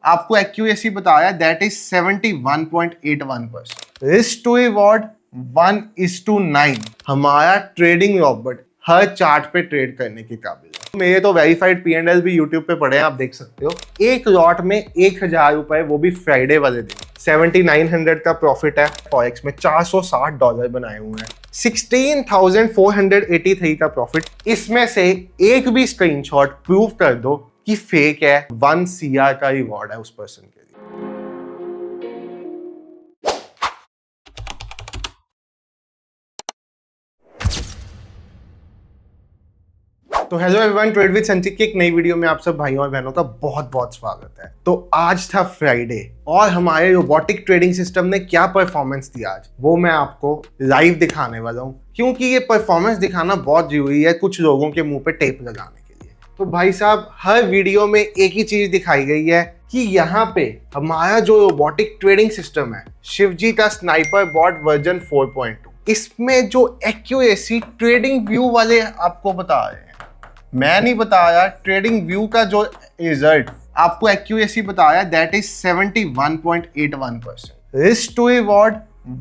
आपको एक्यूरेसी बताया that is 71.81%। Risk to reward 1:9। हमारा ट्रेडिंग रॉबर्ट हर चार्ट पे ट्रेड करने के काबिल है। मेरे तो वेरीफाइड P&L भी यूट्यूब पे पड़े हैं, आप देख सकते हो। एक लॉट में 1000 रुपए, वो भी फ्राइडे वाले दिन। 7900 का प्रॉफिट है। फॉरेक्स में $460 बनाए हुए हैं। 16,483 का प्रॉफिट। इसमें से एक भी स्क्रीनशॉट प्रूव कर दो कि फेक है। 1 CR का रिवॉर्ड है उस पर्सन के लिए। तो हेलो एवरीवन, ट्रेड विद संचित की एक नई वीडियो में आप सब भाइयों और बहनों का बहुत बहुत स्वागत है। तो आज था फ्राइडे और हमारे रोबोटिक ट्रेडिंग सिस्टम ने क्या परफॉर्मेंस दिया आज, वो मैं आपको लाइव दिखाने वाला हूँ, क्योंकि ये परफॉर्मेंस दिखाना बहुत जरूरी है कुछ लोगों के मुंह पे टेप लगाने के लिए। तो भाई साहब, हर वीडियो में एक ही चीज दिखाई गई है कि यहाँ पे हमारा जो रोबोटिक ट्रेडिंग सिस्टम है, शिवजी का स्नाइपर बॉट वर्जन 4.2, इसमें जो एक्यूरेसी ट्रेडिंग व्यू वाले आपको बता रहे हैं, मैं नहीं बता रहा, ट्रेडिंग व्यू का जो रिजल्ट आपको एक्यूरेसी बताया that is 71.81%। Risk to reward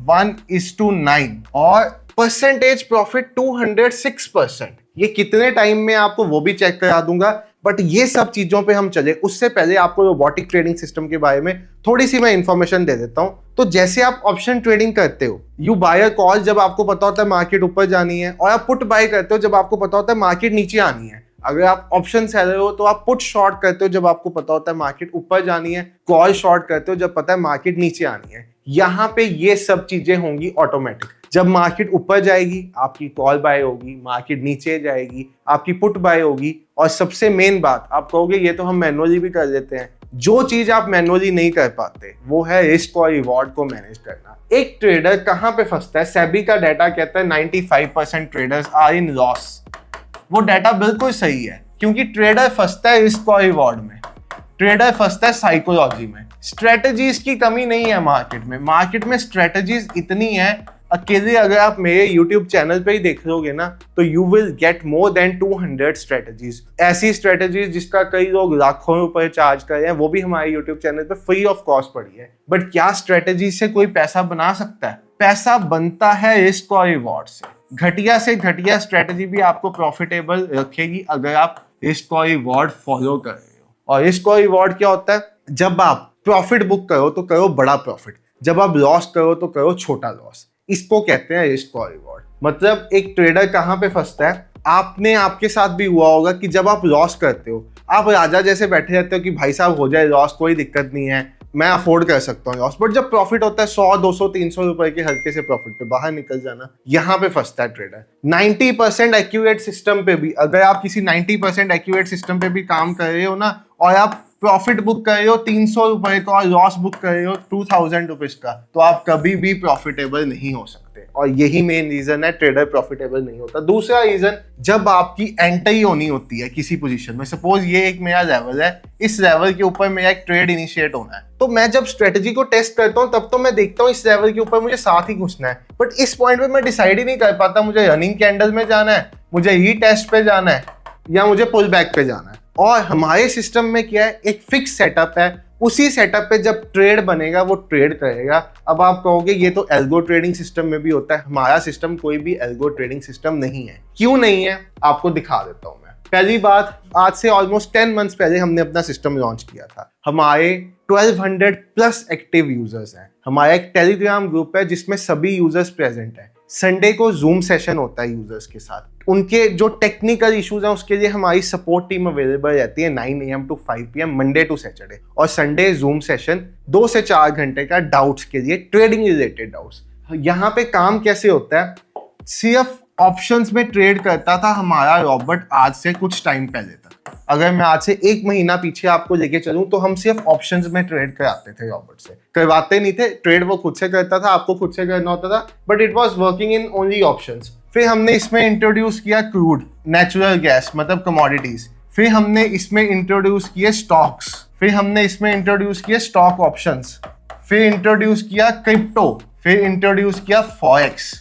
1:9 और परसेंटेज प्रॉफिट 206%। ये कितने टाइम में आपको वो भी चेक करा दूंगा, बट ये सब चीजों पे हम चले उससे पहले आपको रोबोटिक ट्रेडिंग सिस्टम के बारे में थोड़ी सी मैं इंफॉर्मेशन दे देता हूं। तो जैसे आप ऑप्शन ट्रेडिंग करते हो, यू बाय अ कॉल जब आपको पता होता है मार्केट ऊपर जानी है, और आप पुट बाय करते हो जब आपको पता होता है मार्केट नीचे आनी है। अगर आप ऑप्शन सेलर हो तो आप पुट शॉर्ट करते हो जब आपको पता होता है मार्केट ऊपर जानी है, कॉल शॉर्ट करते हो जब पता है मार्केट नीचे आनी है। यहाँ पे ये सब चीजें होंगी ऑटोमेटिक। जब मार्केट ऊपर जाएगी आपकी कॉल बाय होगी, मार्केट नीचे जाएगी आपकी पुट बाय होगी। और सबसे मेन बात, आप कहोगे ये तो हम मैनुअली भी कर लेते हैं। जो चीज आप मैनुअली नहीं कर पाते वो है रिस्क और रिवॉर्ड को मैनेज करना। एक ट्रेडर कहाँ पे फंसता है? सेबी का डाटा कहता है 95% ट्रेडर्स आर इन लॉस। वो डाटा बिल्कुल सही है, क्योंकि ट्रेडर फंसता है रिस्क और रिवॉर्ड में, ट्रेडर फंसता है साइकोलॉजी में। स्ट्रेटजीज की कमी नहीं है मार्केट में स्ट्रेटजीज इतनी है। अकेले अगर आप मेरे YouTube चैनल पे ही देख लोगे ना, तो you will get more than 200 strategies. ऐसी स्ट्रेटजीज जिसका कई लोग लाखों रुपए चार्ज कर रहे हैं, वो भी हमारे YouTube चैनल पे फ्री ऑफ कॉस्ट पड़ी है। बट क्या स्ट्रेटजी से कोई पैसा बना सकता है? पैसा बनता है रिस्क और रिवॉर्ड से। घटिया से घटिया स्ट्रेटजी भी आपको प्रॉफिटेबल रखेगी अगर आप रिस्क और रिवॉर्ड फॉलो कर रहे हो। और रिस्क और रिवॉर्ड क्या होता है? जब आप प्रॉफिट बुक करो तो करो बड़ा प्रॉफिट, जब आप लॉस करो तो करो छोटा लॉस। इसको कहते हैं रिस्क और रिवॉर्ड। मतलब एक ट्रेडर कहाँ पे फंसता है? आपके साथ भी हुआ होगा कि जब आप लॉस करते हो, आप राजा जैसे बैठे रहते हो कि भाई साहब हो जाए लॉस, कोई दिक्कत नहीं है, मैं अफोर्ड कर सकता हूँ लॉस। बट जब प्रॉफिट होता है 100, 200, 300 रुपए के हल्के से प्रॉफिट पे बाहर निकल जाना, यहाँ पे फंसता है ट्रेडर। 90% एक्यूरेट सिस्टम पे भी, अगर आप किसी 90% एक्यूरेट सिस्टम पे भी काम कर रहे हो ना, और आप प्रॉफिट बुक कर रहे हो 300 रुपए का और लॉस बुक कर रहे हो 2000 रुपीज का, तो आप कभी भी प्रॉफिटेबल नहीं हो सकते। और यही मेन रीजन है ट्रेडर प्रॉफिटेबल नहीं होता। दूसरा रीजन, जब आपकी एंट्री होनी होती है किसी पोजीशन में, सपोज ये एक मेरा लेवल है, इस लेवल के ऊपर मेरा एक ट्रेड इनिशिएट होना है, तो मैं जब स्ट्रेटजी को टेस्ट करता हूँ तब तो मैं देखता हूँ इस लेवल के ऊपर मुझे साथ ही घुसना है। बट इस पॉइंट पे मैं डिसाइड ही नहीं कर पाता मुझे रनिंग कैंडल में जाना है, मुझे रीटेस्ट पे जाना है, या मुझे पुल बैक पे जाना है। और हमारे सिस्टम में क्या है? एक फिक्स सेटअप है, उसी सेटअप पे जब ट्रेड बनेगा वो ट्रेड करेगा। अब आप कहोगे ये तो एल्गो ट्रेडिंग सिस्टम में भी होता है। हमारा सिस्टम कोई भी एल्गो ट्रेडिंग सिस्टम नहीं है। क्यों नहीं है? आपको दिखा देता हूं मैं। पहली बात, आज से ऑलमोस्ट 10 मंथ्स पहले हमने अपना सिस्टम लॉन्च किया था। हमारे 1200 प्लस एक्टिव यूजर्स हैं। हमारा एक टेलीग्राम ग्रुप है जिसमें सभी यूजर्स प्रेजेंट हैं। संडे को जूम सेशन होता है यूजर्स के साथ। उनके जो टेक्निकल इश्यूज हैं उसके लिए हमारी सपोर्ट टीम अवेलेबल रहती है 9 AM to 5 PM Monday to Saturday. और संडे जूम सेशन 2 से 4 घंटे का डाउट्स के लिए, ट्रेडिंग रिलेटेड डाउट्स। यहाँ पे काम कैसे होता है? सिर्फ ऑप्शंस में ट्रेड करता था हमारा रॉबर्ट आज से कुछ टाइम पहले तक। अगर मैं आज से 1 महीना पीछे आपको लेके चलूं तो हम सिर्फ ऑप्शंस में ट्रेड कराते थे रॉबर्ट से। करवाते नहीं थे ट्रेड, वो खुद से करता था, आपको खुद से करना होता था, but it was working in only options. फिर हमने इसमें इंट्रोड्यूस किया क्रूड, नेचुरल गैस मतलब कमोडिटीज। फिर हमने इसमें इंट्रोड्यूस किए स्टॉक्स। फिर हमने इसमें इंट्रोड्यूस किए स्टॉक ऑप्शंस। फिर इंट्रोड्यूस किया क्रिप्टो। फिर इंट्रोड्यूस किया फॉरेक्स।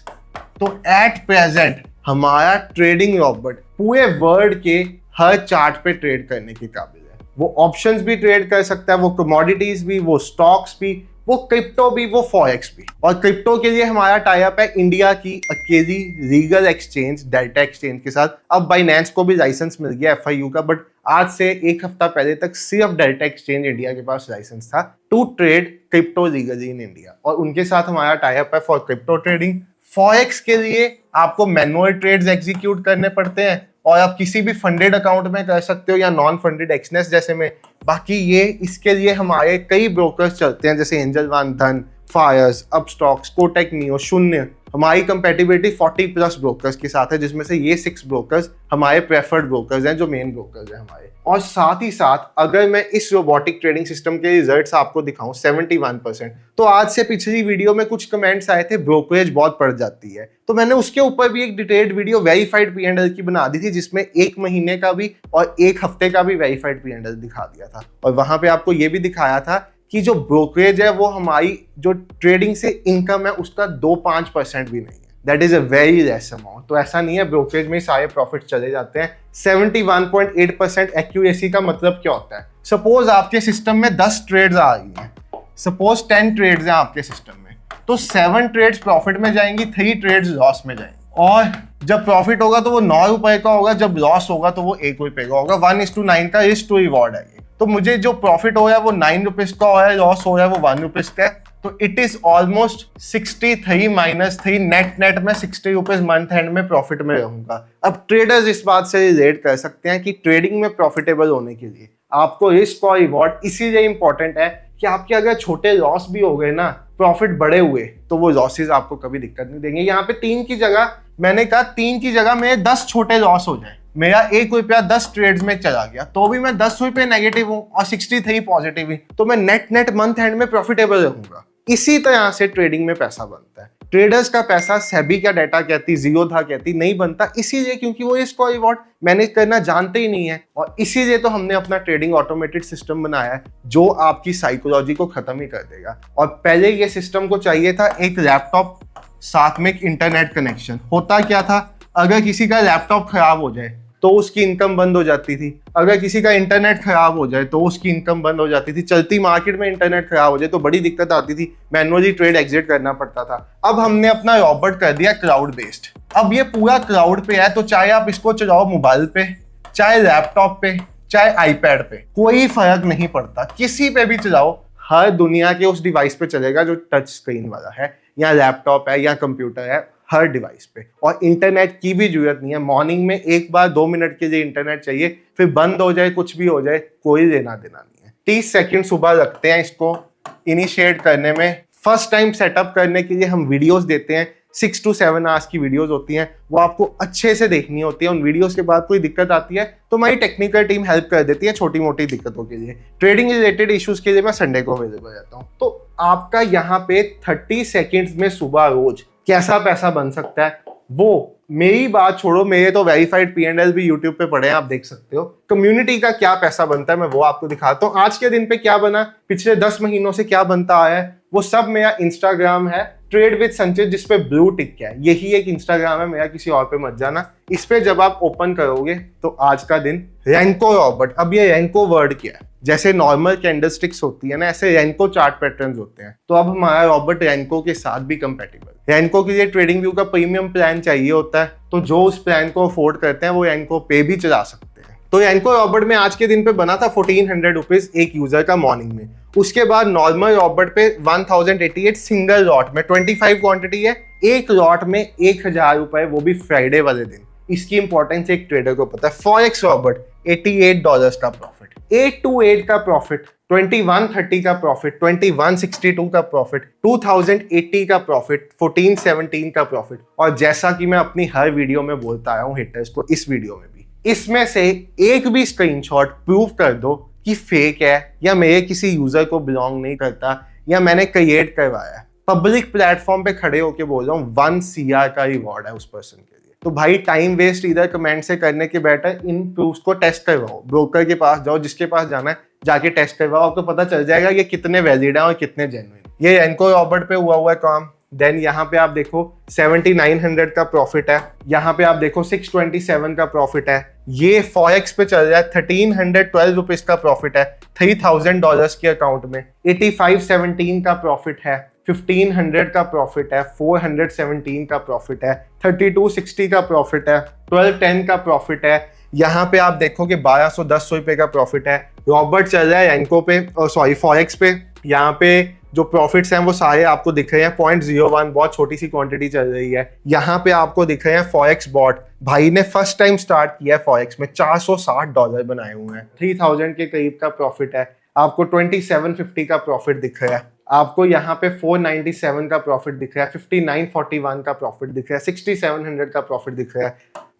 तो एट प्रेजेंट हमारा ट्रेडिंग रॉबर्ट पूरे वर्ल्ड के हर चार्ट पे ट्रेड करने के काबिल है। वो ऑप्शंस भी ट्रेड कर सकता है, वो कमोडिटीज भी, वो स्टॉक्स भी, वो क्रिप्टो भी, वो फॉरेक्स भी। और क्रिप्टो के लिए हमारा टाई अप है इंडिया की अकेली लीगल एक्सचेंज डेल्टा एक्सचेंज के साथ। अब बाइनेंस को भी लाइसेंस मिल गया FIU का, बट आज से एक हफ्ता पहले तक सिर्फ डेल्टा एक्सचेंज इंडिया के पास लाइसेंस था to trade crypto legally in India, और उनके साथ हमारा टाई अप है फॉर क्रिप्टो ट्रेडिंग। फॉरेक्स के लिए आपको मैनुअल ट्रेड्स एग्जीक्यूट करने पड़ते हैं, और आप किसी भी फंडेड अकाउंट में कर सकते हो या नॉन फंडेड एक्सनेस जैसे में। बाकी ये इसके लिए हमारे कई ब्रोकर्स चलते हैं, जैसे एंजल वन, धन, फायर्स, अपस्टॉक्स, कोटेक नियो, शून्य। हमारी कंपेटिबिलिटी 40+ ब्रोकर्स के साथ है, जिसमें से ये 6 ब्रोकर्स हमारे प्रेफर्ड ब्रोकर्स हैं, जो मेन ब्रोकर्स हैं हमारे। और साथ ही साथ अगर मैं इस रोबोटिक ट्रेडिंग सिस्टम के रिजल्ट्स आपको दिखाऊं 71%, तो आज से पिछली वीडियो में कुछ कमेंट्स आए थे ब्रोकरेज बहुत बढ़ जाती है, तो मैंने उसके ऊपर भी एक डिटेल्ड वीडियो वेरीफाइड P&L की बना दी थी, जिसमें 1 महीने का भी और 1 हफ्ते का भी वेरीफाइड P&L दिखा दिया था। और वहां पे आपको ये भी दिखाया था कि जो ब्रोकरेज है वो हमारी जो ट्रेडिंग से इनकम है उसका 2-5% भी नहीं है। That is a very less amount. तो ऐसा नहीं है ब्रोकरेज में सारे प्रॉफिट चले जाते हैं। 71.8% एक्यूरेसी का मतलब क्या होता है? सपोज आपके सिस्टम में 10 ट्रेड्स आ रही हैं, सपोज 10 ट्रेड्स हैं आपके सिस्टम में, तो 7 ट्रेड्स प्रॉफिट में जाएंगी, 3 ट्रेड्स लॉस में जाएंगी। और जब प्रॉफिट होगा तो वो 9 रुपए का होगा, जब लॉस होगा तो वो 1 रुपए का होगा। 1:9 का रिस्क टू रिवॉर्ड है। तो मुझे जो प्रॉफिट हो रहा है वो 9 रुपीज का हो रहा है, लॉस हो रहा है वो 1 रुपीज का है। तो इट इज ऑलमोस्ट 63 - 3 नेट में 60 रुपीज मंथ एंड में प्रॉफिट में रहूंगा। अब ट्रेडर्स इस बात से रिलेट कर सकते हैं कि ट्रेडिंग में प्रॉफिटेबल होने के लिए आपको रिस्क और रिवॉर्ड इसीलिए इंपॉर्टेंट है कि आपके अगर छोटे लॉस भी हो गए ना, प्रॉफिट बड़े हुए, तो वो लॉसेस आपको कभी दिक्कत नहीं देंगे। यहाँ पे 3 की जगह मैंने कहा 3 की जगह मेरे 10 छोटे लॉस हो जाए, मेरा 1 रुपया 10 ट्रेड्स में चला गया, तो भी मैं 10 रुपये नेगेटिव हूँ और 63 पॉजिटिव हूँ, तो मैं नेट मंथ एंड में प्रॉफिटेबल रहूंगा। इसी तरह से ट्रेडिंग में पैसा बनता है। ट्रेडर्स का पैसा सेबी का डाटा कहती, जीरोधा कहती नहीं बनता, इसीलिए क्योंकि वो इसको रिवॉर्ड मैनेज करना जानते ही नहीं है। और इसीलिए तो हमने अपना ट्रेडिंग ऑटोमेटेड सिस्टम बनाया है जो आपकी साइकोलॉजी को खत्म ही कर देगा। और पहले ये सिस्टम को चाहिए था एक लैपटॉप साथ में एक इंटरनेट कनेक्शन। होता क्या था, अगर किसी का लैपटॉप खराब हो जाए तो उसकी इनकम बंद हो जाती थी, अगर किसी का इंटरनेट खराब हो जाए तो उसकी इनकम बंद हो जाती थी, चलती मार्केट में इंटरनेट खराब हो जाए तो बड़ी दिक्कत आती थी, मैनुअली ट्रेड एग्जिट करना पड़ता था। अब हमने अपना रोबोट कर दिया क्लाउड बेस्ड। अब ये पूरा क्लाउड पे है, तो चाहे आप इसको चलाओ मोबाइल पे, चाहे लैपटॉप पे, चाहे आईपैड पे, कोई फर्क नहीं पड़ता, किसी पे भी चलाओ, हर दुनिया के उस डिवाइस पे चलेगा जो टच स्क्रीन वाला है, या लैपटॉप है या कंप्यूटर है, हर डिवाइस पे। और इंटरनेट की भी जरूरत नहीं है। मॉर्निंग में एक बार 2 मिनट के लिए इंटरनेट चाहिए, फिर बंद हो जाए, कुछ भी हो जाए, कोई लेना देना नहीं है। 30 सेकंड सुबह लगते हैं इसको इनिशिएट करने में। फर्स्ट टाइम सेटअप करने के लिए हम वीडियोस देते हैं, 6 to 7 आवर्स की वीडियोस होती हैं, वो आपको अच्छे से देखनी होती है। उन वीडियोस के बाद कोई दिक्कत आती है तो हमारी टेक्निकल टीम हेल्प कर देती है छोटी मोटी दिक्कतों के लिए। ट्रेडिंग रिलेटेड इश्यूज के लिए मैं संडे को अवेलेबल रहता हूँ। तो आपका यहाँ पे 30 सेकेंड्स में सुबह रोज कैसा पैसा बन सकता है, वो मेरी बात छोड़ो, मेरे तो वेरीफाइड P&L भी यूट्यूब पे पड़े हैं, आप देख सकते हो। कम्युनिटी का क्या पैसा बनता है मैं वो आपको दिखाता हूँ। आज के दिन पे क्या बना, पिछले 10 महीनों से क्या बनता आया है, वो सब मेरा इंस्टाग्राम है, ट्रेड विद संचित, जिसपे ब्लू टिक है, यही एक इंस्टाग्राम है मेरा, किसी और पे मत जाना। इस पे जब आप ओपन करोगे तो आज का दिन रैंको रॉबर्ट। अब ये रैंको वर्ड क्या है, जैसे नॉर्मल कैंडलस्टिक्स होती है ना, ऐसे रैंको चार्ट पैटर्न्स होते हैं। तो अब हमारा रॉबर्ट रैंको के साथ भी कंपेटिबल। रैंको के लिए ट्रेडिंग व्यू का प्रीमियम प्लान चाहिए होता है, तो जो उस प्लान को अफोर्ड करते हैं वो रैंको पे भी चला सकते हैं। तो रैंको रॉबर्ट में आज के दिन पे बना था 1400 रुपीज एक यूजर का मॉर्निंग में। उसके बाद नॉर्मल रॉबर्ट पे 1088 सिंगल लॉट में 25 क्वांटिटी है, एक लॉट में 1000 रुपए, वो भी फ्राइडे वाले दिन। इसकी इंपॉर्टेंस एक ट्रेडर को पता है। फॉरेक्स रॉबर्ट $88 का प्रॉफिट, 828 का प्रॉफिट, 2130 का प्रॉफिट, 2162 का प्रॉफिट, 2080 का प्रॉफिट, 1417 का प्रॉफिट। और जैसा कि मैं अपनी हर वीडियो में बोलता आया हूँ हिटर्स को, इस वीडियो में भी, इसमें से एक भी स्क्रीनशॉट प्रूव कर दो कि फेक है या मेरे किसी यूजर को बिलोंग नहीं करता या मैंने क्रिएट करवाया है। पब्लिक प्लेटफॉर्म पे खड़े होके बोल रहा हूँ, 1 CR का रिवॉर्ड है उस पर्सन के लिए। तो भाई टाइम वेस्ट इधर कमेंट से करने के बेटर इन प्रूफ्स को टेस्ट करवाओ, ब्रोकर के पास जाओ, जिसके पास जाना है जाके टेस्ट करवाओ, आपको पता चल जाएगा ये कितने वैलिड है और कितने जेन्युइन। ये रैंको रॉबर्ट पे हुआ है काम, देन यहाँ पे आप देखो 7900 का प्रॉफिट है, यहाँ पे आप देखो 627 का प्रॉफिट है। ये फॉरेक्स पे चल रहा है 1312 रुपीज का प्रॉफिट है $3000 के अकाउंट में। 8517 का प्रॉफिट है, 1500 का प्रॉफिट है, 417 का प्रॉफिट है, 3260 का प्रॉफिट है, 1210 का प्रॉफिट है। यहाँ पे आप देखो कि 1210 रुपए का प्रॉफिट है। रॉबर्ट चल रहा है एंको पे, सॉरी फॉरेक्स पे। यहाँ पे जो प्रॉफिट्स हैं वो सारे आपको दिख रहे हैं 0.01, बहुत छोटी सी क्वांटिटी चल रही है। यहाँ पे आपको दिख रहे हैं फॉरेक्स बॉट, भाई ने फर्स्ट टाइम स्टार्ट किया है फॉरेक्स में, $460 बनाए हुए हैं, 3000 के करीब का प्रॉफिट है। आपको 2750 का प्रॉफिट दिख रहा है, आपको यहाँ पे 497 का प्रॉफिट दिख रहा है, 5941 का प्रॉफिट दिख रहा है, 6700 का प्रॉफिट दिख रहा है,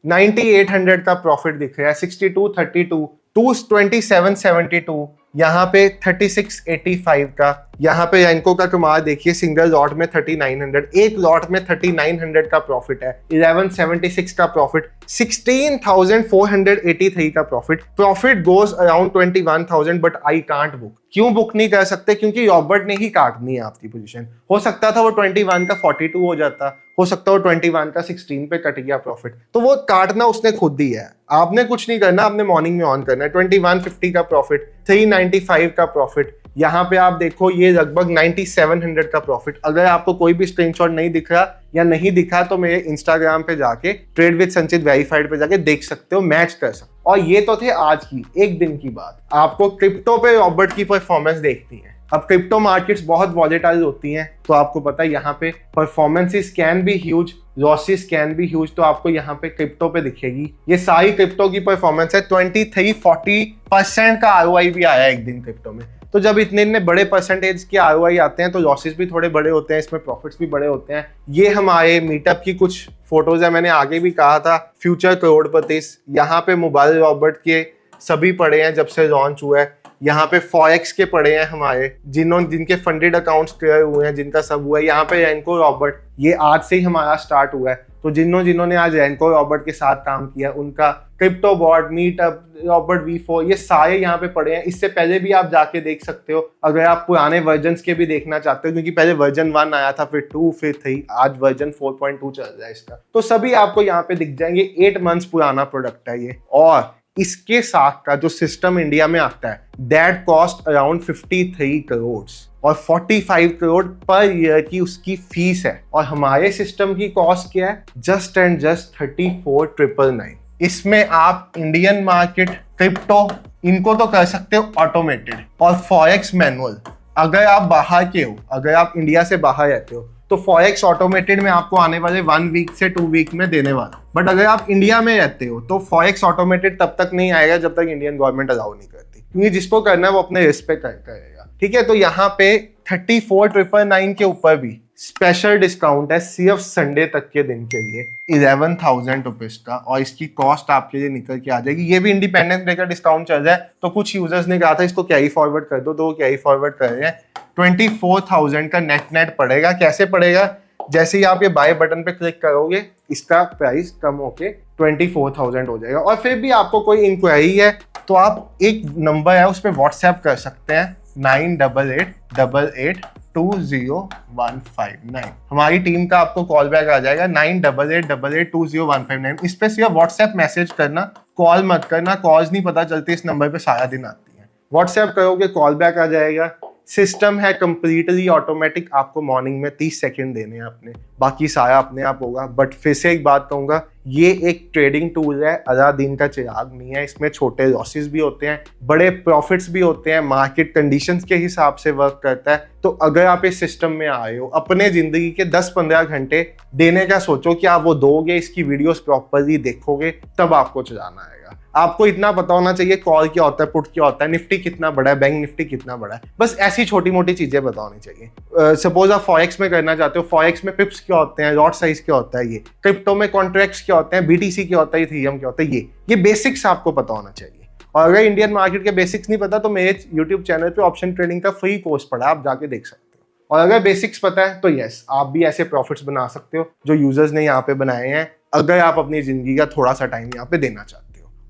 9800 का प्रॉफिट दिख रहा है, 6232, 2772, यहाँ पे 3685 का। यहाँ पे एंको का कमाल देखिए, सिंगल लॉट में 3900, एक लॉट में 3900 का प्रॉफिट है, 1176 का प्रॉफिट, 16483 का profit. Profit goes around 21000, but I can't book. क्यों बुक नहीं कर सकते? क्योंकि रॉबर्ट ने ही काटनी है आपकी पोजीशन। हो सकता था वो 21 का 42 हो जाता, हो सकता है 21 का 16 पे कट गया प्रॉफिट, तो वो काटना उसने खुद ही है, आपने कुछ नहीं करना, आपने मॉर्निंग में ऑन करना है। 2150 का प्रॉफिट, 395 का प्रॉफिट। यहाँ पे आप देखो ये लगभग 9700 का प्रॉफिट। अगर आपको कोई भी स्क्रीनशॉट नहीं दिख रहा या नहीं दिखा तो मेरे इंस्टाग्राम पे जाके ट्रेड विद संचित वेरीफाइड पे जाके देख सकते हो, मैच कर सकते हो। और ये तो थे आज की एक दिन की बात। आपको क्रिप्टो पे रॉबर्ट की परफॉर्मेंस देखनी है। अब क्रिप्टो मार्केट्स बहुत वॉलेटाइल होती हैं, तो आपको पता है यहाँ पे performances can be huge, losses can be huge, तो आपको यहाँ पे क्रिप्टो पे दिखेगी। ये सारी क्रिप्टो की परफॉर्मेंस है। 23-40% का ROI भी आया एक दिन क्रिप्टो में। तो जब इतने बड़े परसेंटेज के ROI आते हैं तो लॉसेस भी थोड़े बड़े होते हैं, इसमें प्रॉफिट्स भी बड़े होते हैं। ये हमारे मीटअप की कुछ फोटोज है, मैंने आगे भी कहा था फ्यूचर करोड़पतिस। यहाँ पे मोबाइल रॉबर्ट के सभी पड़े हैं जब से लॉन्च हुआ है। यहाँ पे फॉरेक्स के पड़े हैं हमारे, जिनके फंडेड अकाउंट्स क्लियर हुए हैं, जिनका सब हुआ है। यहाँ पे रैंको रॉबर्ट, ये आज से ही हमारा स्टार्ट हुआ है। तो जिन्होंने आज रैंको रॉबर्ट के साथ काम किया, उनका crypto bot, meetup, Robert V4, ये सारे यहाँ पे पड़े हैं। इससे पहले भी आप जाके देख सकते हो अगर आप पुराने वर्जन के भी देखना चाहते हो, क्योंकि पहले वर्जन 1 आया था, फिर 2, फिर 3, आज वर्जन 4.2 चल रहा है इसका। तो सभी आपको यहाँ पे दिख जाएंगे। 8 मंथ्स पुराना प्रोडक्ट है ये। और इसके साथ का जो सिस्टम इंडिया में आता है, दैट कॉस्ट अराउंड 53 करोड़ और 45 करोड़ पर ईयर की उसकी फीस है। और हमारे सिस्टम की कॉस्ट क्या है? Just and just 34,999। इसमें आप इंडियन मार्केट, क्रिप्टो, इनको तो कर सकते हो ऑटोमेटेड, और फॉरेक्स मैनुअल। अगर आप बाहर के हो, अगर आप इंडिया से बाहर रहते हो, तो फॉरेक्स ऑटोमेटेड में आपको आने वाले 1 वीक से 2 वीक में देने वाला। बट अगर आप इंडिया में रहते हो तो फॉरेक्स ऑटोमेटेड तब तक नहीं आएगा जब तक इंडियन गवर्नमेंट अलाउ नहीं करती, क्योंकि जिसको करना है वो अपने रिस्क पे करेगा। ठीक है, तो यहाँ पे 34,999 के ऊपर भी स्पेशल डिस्काउंट है सिर्फ संडे तक के दिन के लिए, 11,000 रुपीज का, और इसकी कॉस्ट आपके लिए निकल के आ जाएगी। ये भी इंडिपेंडेंस डे का डिस्काउंट चल रहा है, तो कुछ यूजर्स ने कहा था इसको कैरी फॉरवर्ड कर दो, तो वो कैरी फॉरवर्ड कर रहे हैं। 24,000 का नेट पड़ेगा। कैसे पड़ेगा? जैसे ही आप ये बाय बटन पे क्लिक करोगे, इसका प्राइस कम होके 24,000 हो जाएगा। और फिर भी आपको कोई इंक्वायरी है तो आप एक नंबर है उस पर व्हाट्सएप कर सकते हैं, 9888882159। हमारी टीम का आपको कॉल बैक आ जाएगा 9888882159। इस पे सिर्फ व्हाट्सएप मैसेज करना, कॉल मत करना। कॉल्स नहीं पता चलती, इस नंबर पे सारा दिन आती है। व्हाट्सएप करोगे, कॉल बैक आ जाएगा। सिस्टम है कंप्लीटली ऑटोमेटिक, आपको मॉर्निंग में 30 सेकंड देने हैं अपने, बाकी सारा अपने आप होगा। बट फिर से एक बात कहूंगा, ये एक ट्रेडिंग टूल है, आधा दिन का चिराग नहीं है। इसमें छोटे लॉसेस भी होते हैं, बड़े प्रॉफिट्स भी होते हैं, मार्केट कंडीशंस के हिसाब से वर्क करता है। तो अगर आप इस सिस्टम में आए हो, अपने जिंदगी के 10-15 घंटे देने का सोचो कि आप वो दोगे, इसकी वीडियोस प्रॉपरली देखोगे, तब आपको चलाना आएगा। आपको इतना पता होना चाहिए कॉल क्या होता है, पुट क्या होता है, निफ्टी कितना बड़ा है, बैंक निफ्टी कितना बड़ा है, बस ऐसी छोटी मोटी चीजें पता होनी चाहिए। सपोज आप फॉरेक्स में करना चाहते हो, फॉरेक्स में पिप्स क्या होते हैं, लॉट साइज क्या होता है, ये क्रिप्टो में कॉन्ट्रैक्ट्स क्या होते हैं, BTC क्या होता है, इथेरियम क्या होता है, ये बेसिक्स आपको पता होना चाहिए। और अगर इंडियन मार्केट के बेसिक्स नहीं पता तो मेरे यूट्यूब चैनल पे ऑप्शन ट्रेडिंग का फ्री कोर्स पड़ा, आप जाके देख सकते हो। और अगर बेसिक्स पता है तो यस, आप भी ऐसे प्रॉफिट्स बना सकते हो जो यूजर्स ने यहाँ पे बनाए हैं, अगर आप अपनी जिंदगी का थोड़ा सा टाइम यहाँ पे देना चाहते हो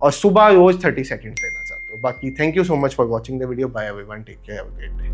और सुबह रोज 30 सेकंड देना चाहते हो। बाकी thank you so much for watching the video. Bye everyone, take care, have a great day.